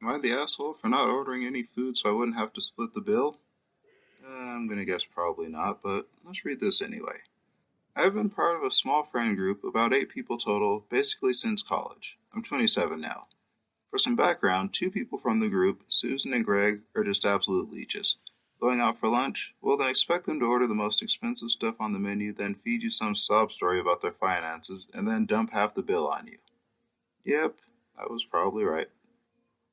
Am I the asshole for not ordering any food so I wouldn't have to split the bill? I'm gonna guess probably not, but let's read this anyway. I've been part of a small friend group, about 8 people total, basically since college. I'm 27 now. For some background, 2 people from the group, Susan and Greg, are just absolute leeches. Going out for lunch? Well, then expect them to order the most expensive stuff on the menu, then feed you some sob story about their finances, and then dump half the bill on you. Yep, I was probably right.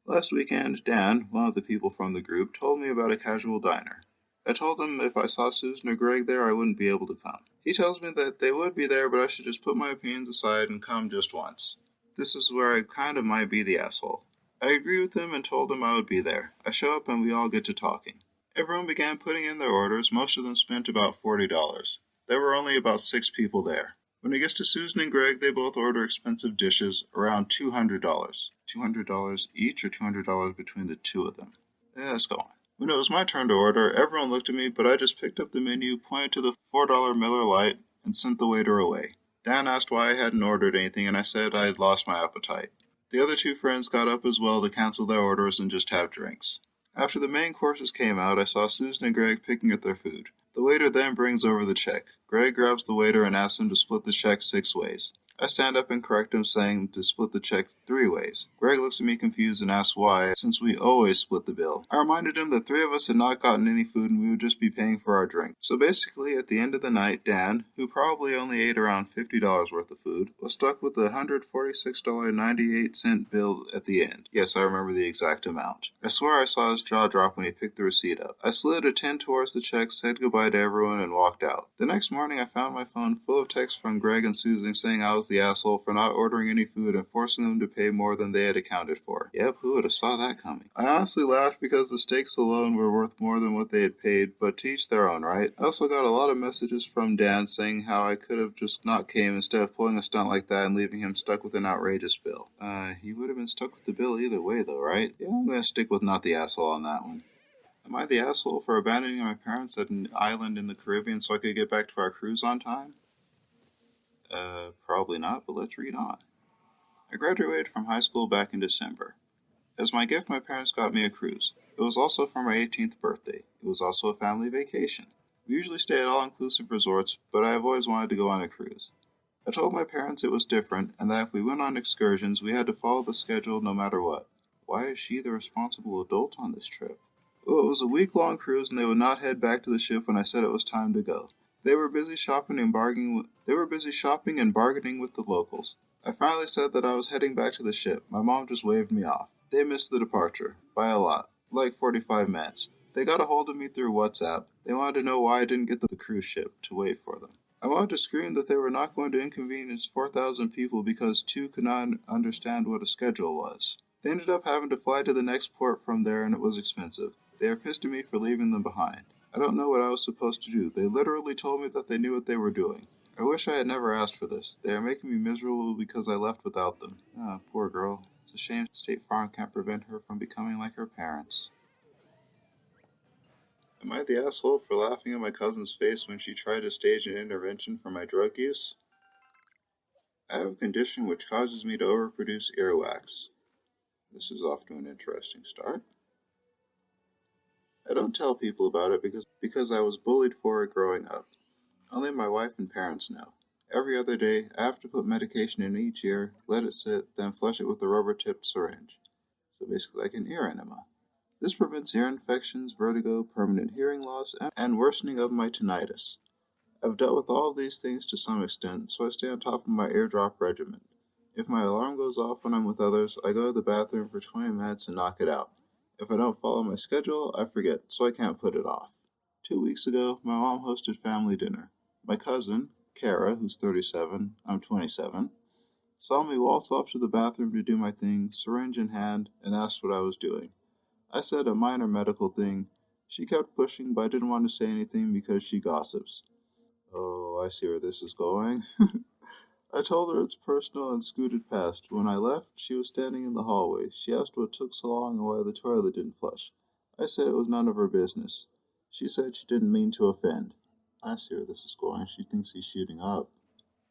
Last weekend, Dan, one of the people from the group, told me about a casual diner. I told him if I saw Susan or Greg there, I wouldn't be able to come. He tells me that they would be there, but I should just put my opinions aside and come just once. This is where I kind of might be the asshole. I agree with him and told him I would be there. I show up and we all get to talking. Everyone began putting in their orders. Most of them spent about $40. There were only about 6 people there. When it gets to Susan and Greg, they both order expensive dishes, around $200. $200 each or $200 between the two of them? Yeah, let's go on. When it was my turn to order, everyone looked at me, but I just picked up the menu, pointed to the $4 Miller Lite, and sent the waiter away. Dan asked why I hadn't ordered anything, and I said I had lost my appetite. The other 2 friends got up as well to cancel their orders and just have drinks. After the main courses came out, I saw Susan and Greg picking at their food. The waiter then brings over the check. Greg grabs the waiter and asks him to split the check 6 ways. I stand up and correct him, saying to split the check 3 ways. Greg looks at me confused and asks why, since we always split the bill. I reminded him that 3 of us had not gotten any food and we would just be paying for our drink. So basically, at the end of the night, Dan, who probably only ate around $50 worth of food, was stuck with a $146.98 bill at the end. Yes, I remember the exact amount. I swear I saw his jaw drop when he picked the receipt up. I slid a 10 towards the check, said goodbye to everyone, and walked out. The next morning, I found my phone full of texts from Greg and Susan saying I was the asshole for not ordering any food and forcing them to pay more than they had accounted for. Yep, who would have saw that coming? I honestly laughed because the steaks alone were worth more than what they had paid, but to each their own, right? I also got a lot of messages from Dan saying how I could have just not came instead of pulling a stunt like that and leaving him stuck with an outrageous bill. He would have been stuck with the bill either way though, right? Yeah, I'm gonna stick with not the asshole on that one. Am I the asshole for abandoning my parents at an island in the Caribbean so I could get back to our cruise on time? Probably not, but let's read on. I graduated from high school back in December. As my gift, my parents got me a cruise. It was also for my 18th birthday. It was also a family vacation. We usually stay at all-inclusive resorts, but I have always wanted to go on a cruise. I told my parents it was different, and that if we went on excursions, we had to follow the schedule no matter what. Why is she the responsible adult on this trip? Well, it was a week-long cruise, and they would not head back to the ship when I said it was time to go. They were busy shopping and bargaining with the locals. I finally said that I was heading back to the ship. My mom just waved me off. They missed the departure. By a lot. Like 45 minutes. They got a hold of me through WhatsApp. They wanted to know why I didn't get the cruise ship to wait for them. I wanted to scream that they were not going to inconvenience 4,000 people because 2 could not understand what a schedule was. They ended up having to fly to the next port from there, and it was expensive. They are pissed at me for leaving them behind. I don't know what I was supposed to do. They literally told me that they knew what they were doing. I wish I had never asked for this. They are making me miserable because I left without them. Ah, poor girl. It's a shame State Farm can't prevent her from becoming like her parents. Am I the asshole for laughing at my cousin's face when she tried to stage an intervention for my drug use? I have a condition which causes me to overproduce earwax. This is off to an interesting start. I don't tell people about it because I was bullied for it growing up. Only my wife and parents know. Every other day, I have to put medication in each ear, let it sit, then flush it with a rubber-tipped syringe. So basically like an ear enema. This prevents ear infections, vertigo, permanent hearing loss, and worsening of my tinnitus. I've dealt with all of these things to some extent, so I stay on top of my eardrop regimen. If my alarm goes off when I'm with others, I go to the bathroom for 20 minutes and knock it out. If I don't follow my schedule, I forget, so I can't put it off. 2 weeks ago, my mom hosted family dinner. My cousin, Kara, who's 37, I'm 27, saw me waltz off to the bathroom to do my thing, syringe in hand, and asked what I was doing. I said a minor medical thing. She kept pushing, but I didn't want to say anything because she gossips. Oh, I see where this is going. I told her it's personal and scooted past. When I left, she was standing in the hallway. She asked what took so long and why the toilet didn't flush. I said it was none of her business. She said she didn't mean to offend. I see where this is going. She thinks he's shooting up.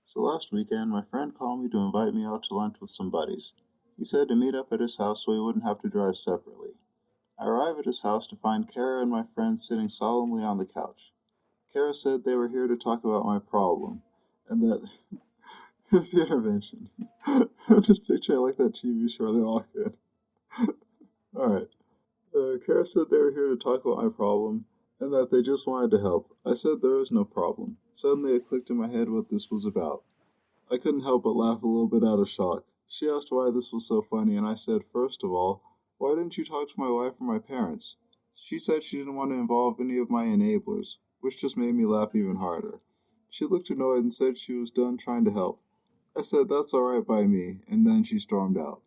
So last weekend, my friend called me to invite me out to lunch with some buddies. He said to meet up at his house so we wouldn't have to drive separately. I arrive at his house to find Kara and my friend sitting solemnly on the couch. Kara said they were here to talk about my problem, and that here's the intervention. I'm just picturing like that TV show they walk in. Alright. Kara said they were here to talk about my problem, and that they just wanted to help. I said there was no problem. Suddenly it clicked in my head what this was about. I couldn't help but laugh a little bit out of shock. She asked why this was so funny, and I said, first of all, why didn't you talk to my wife or my parents? She said she didn't want to involve any of my enablers, which just made me laugh even harder. She looked annoyed and said she was done trying to help. I said that's alright by me, and then she stormed out.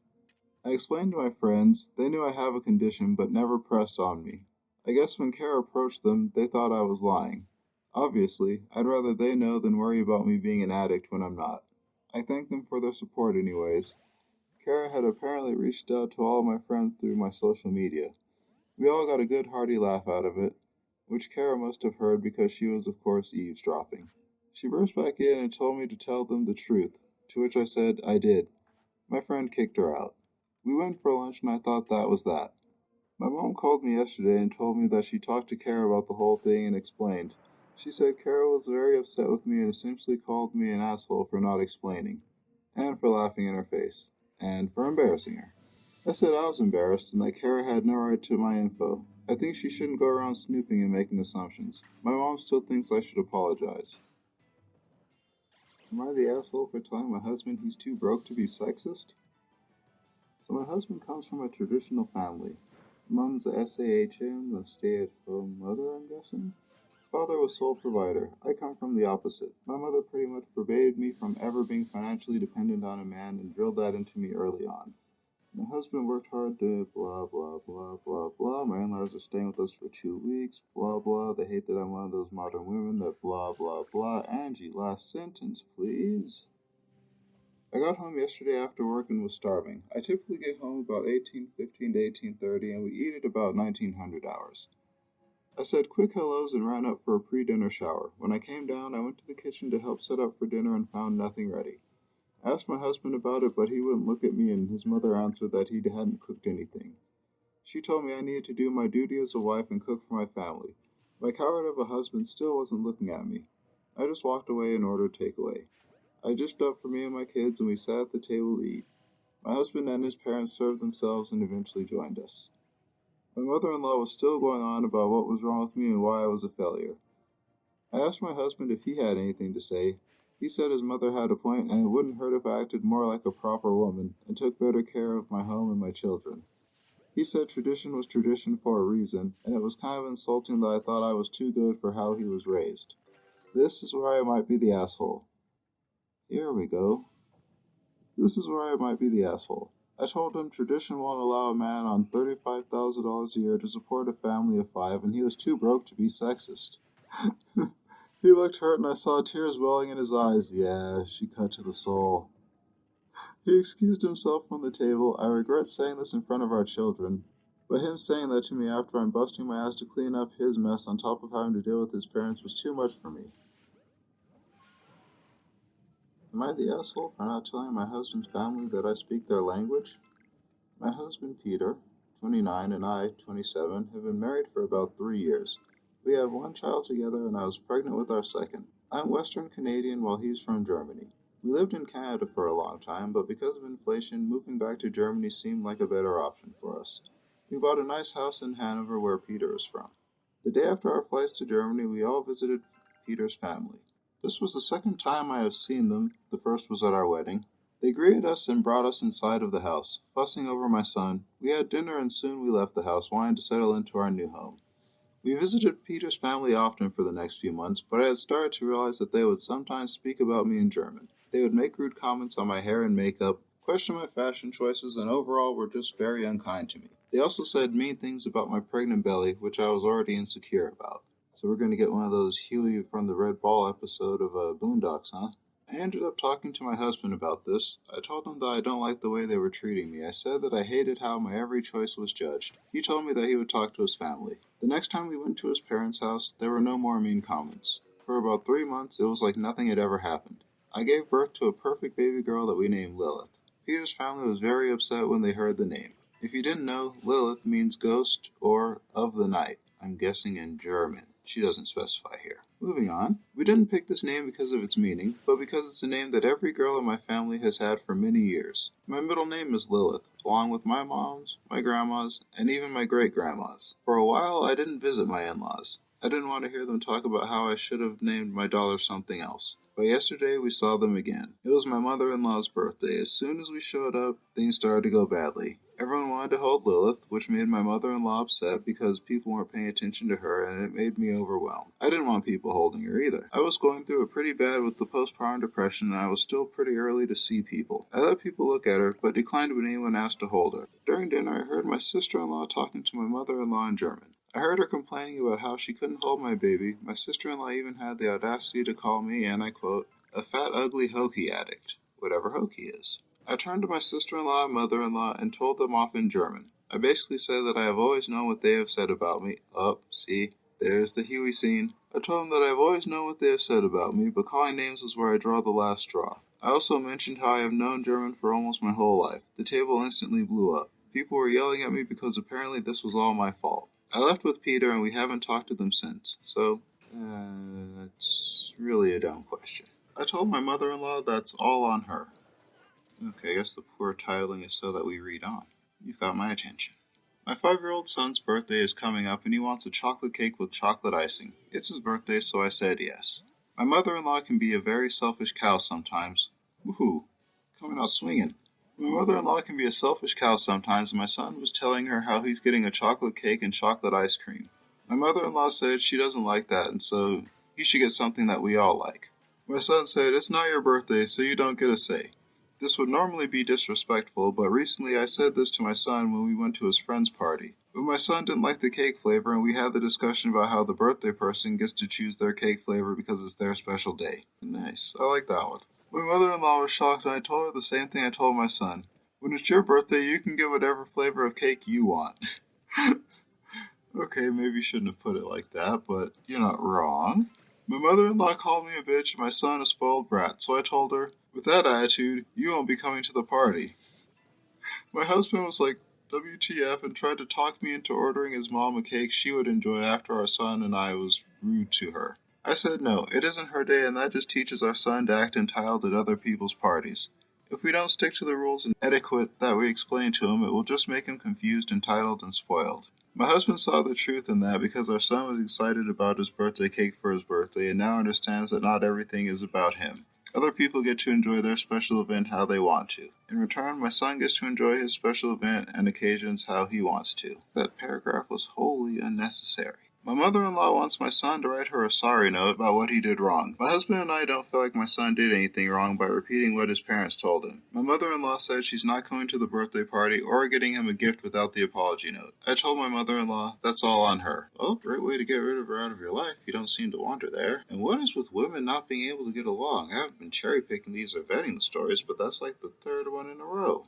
I explained to my friends. They knew I have a condition, but never pressed on me. I guess when Kara approached them, they thought I was lying. Obviously, I'd rather they know than worry about me being an addict when I'm not. I thanked them for their support anyways. Kara had apparently reached out to all of my friends through my social media. We all got a good hearty laugh out of it, which Kara must have heard because she was of course eavesdropping. She burst back in and told me to tell them the truth, to which I said I did. My friend kicked her out. We went for lunch and I thought that was that. My mom called me yesterday and told me that she talked to Kara about the whole thing and explained. She said Kara was very upset with me and essentially called me an asshole for not explaining, and for laughing in her face, and for embarrassing her. I said I was embarrassed and that Kara had no right to my info. I think she shouldn't go around snooping and making assumptions. My mom still thinks I should apologize. Am I the asshole for telling my husband he's too broke to be sexist? So my husband comes from a traditional family. Mom's a SAHM, a stay-at-home mother, I'm guessing? Father was sole provider. I come from the opposite. My mother pretty much forbade me from ever being financially dependent on a man and drilled that into me early on. My husband worked hard to blah blah blah blah blah. My in-laws are staying with us for 2 weeks. Blah blah. They hate that I'm one of those modern women that blah blah blah. Angie, last sentence, please. I got home yesterday after work and was starving. I typically get home about 18:15 to 18:30 and we eat at about 1900 hours. I said quick hellos and ran up for a pre-dinner shower. When I came down, I went to the kitchen to help set up for dinner and found nothing ready. I asked my husband about it, but he wouldn't look at me and his mother answered that he hadn't cooked anything. She told me I needed to do my duty as a wife and cook for my family. My coward of a husband still wasn't looking at me. I just walked away and ordered takeaway. I dished up for me and my kids and we sat at the table to eat. My husband and his parents served themselves and eventually joined us. My mother-in-law was still going on about what was wrong with me and why I was a failure. I asked my husband if he had anything to say. He said his mother had a point and it wouldn't hurt if I acted more like a proper woman and took better care of my home and my children. He said tradition was tradition for a reason, and it was kind of insulting that I thought I was too good for how he was raised. This is where I might be the asshole. Here we go. This is where I might be the asshole. I told him tradition won't allow a man on $35,000 a year to support a family of 5 and he was too broke to be sexist. He looked hurt and I saw tears welling in his eyes. Yeah, she cut to the soul. He excused himself from the table. I regret saying this in front of our children, but him saying that to me after I'm busting my ass to clean up his mess on top of having to deal with his parents was too much for me. Am I the asshole for not telling my husband's family that I speak their language? My husband Peter, 29, and I, 27, have been married for about 3 years. We have 1 child together and I was pregnant with our second. I'm Western Canadian while he's from Germany. We lived in Canada for a long time, but because of inflation, moving back to Germany seemed like a better option for us. We bought a nice house in Hanover where Peter is from. The day after our flights to Germany, we all visited Peter's family. This was the second time I have seen them. The first was at our wedding. They greeted us and brought us inside of the house, fussing over my son. We had dinner and soon we left the house, wanting to settle into our new home. We visited Peter's family often for the next few months, but I had started to realize that they would sometimes speak about me in German. They would make rude comments on my hair and makeup, question my fashion choices, and overall were just very unkind to me. They also said mean things about my pregnant belly, which I was already insecure about. So we're going to get one of those Huey from the Red Ball episode of Boondocks, huh? I ended up talking to my husband about this. I told him that I don't like the way they were treating me. I said that I hated how my every choice was judged. He told me that he would talk to his family. The next time we went to his parents' house, there were no more mean comments. For about 3 months, it was like nothing had ever happened. I gave birth to a perfect baby girl that we named Lilith. Peter's family was very upset when they heard the name. If you didn't know, Lilith means ghost or of the night. I'm guessing in German. She doesn't specify here. Moving on. We didn't pick this name because of its meaning, but because it's a name that every girl in my family has had for many years. My middle name is Lilith, along with my mom's, my grandma's, and even my great-grandma's. For a while, I didn't visit my in-laws. I didn't want to hear them talk about how I should have named my daughter something else. But yesterday, we saw them again. It was my mother-in-law's birthday. As soon as we showed up, things started to go badly. Everyone wanted to hold Lilith, which made my mother-in-law upset because people weren't paying attention to her, and it made me overwhelmed. I didn't want people holding her either. I was going through it pretty bad with the postpartum depression, and I was still pretty early to see people. I let people look at her, but declined when anyone asked to hold her. During dinner, I heard my sister-in-law talking to my mother-in-law in German. I heard her complaining about how she couldn't hold my baby. My sister-in-law even had the audacity to call me, and I quote, a fat, ugly hokey addict, whatever hokey is. I turned to my sister-in-law and mother-in-law and told them off in German. I basically said that I have always known what they have said about me. Oh, see, there's the Huey scene. I told them that I have always known what they have said about me, but calling names was where I draw the last straw. I also mentioned how I have known German for almost my whole life. The table instantly blew up. People were yelling at me because apparently this was all my fault. I left with Peter and we haven't talked to them since, so that's really a dumb question. I told my mother-in-law that's all on her. Okay, I guess the poor titling is so that we read on. You've got my attention. My 5-year-old son's birthday is coming up and he wants a chocolate cake with chocolate icing. It's his birthday, so I said yes. My mother-in-law can be a very selfish cow sometimes. Woohoo, coming out swinging. My mother-in-law can be a selfish cow sometimes, and my son was telling her how he's getting a chocolate cake and chocolate ice cream. My mother-in-law said she doesn't like that, and so he should get something that we all like. My son said, it's not your birthday, so you don't get a say. This would normally be disrespectful, but recently I said this to my son when we went to his friend's party. But my son didn't like the cake flavor, and we had the discussion about how the birthday person gets to choose their cake flavor because it's their special day. Nice, I like that one. My mother-in-law was shocked, and I told her the same thing I told my son. When it's your birthday, you can get whatever flavor of cake you want. Okay, maybe you shouldn't have put it like that, but you're not wrong. My mother-in-law called me a bitch and my son a spoiled brat, so I told her, with that attitude, you won't be coming to the party. My husband was like, WTF, and tried to talk me into ordering his mom a cake she would enjoy after our son and I was rude to her. I said no, it isn't her day, and that just teaches our son to act entitled at other people's parties. If we don't stick to the rules and etiquette that we explain to him, it will just make him confused, entitled, and spoiled. My husband saw the truth in that because our son was excited about his birthday cake for his birthday and now understands that not everything is about him. Other people get to enjoy their special event how they want to. In return, my son gets to enjoy his special event and occasions how he wants to. That paragraph was wholly unnecessary. My mother-in-law wants my son to write her a sorry note about what he did wrong. My husband and I don't feel like my son did anything wrong by repeating what his parents told him. My mother-in-law said she's not going to the birthday party or getting him a gift without the apology note. I told my mother-in-law that's all on her. Oh, great way to get rid of her out of your life. You don't seem to want her there. And what is with women not being able to get along? I haven't been cherry-picking these or vetting the stories, but that's like the third one in a row.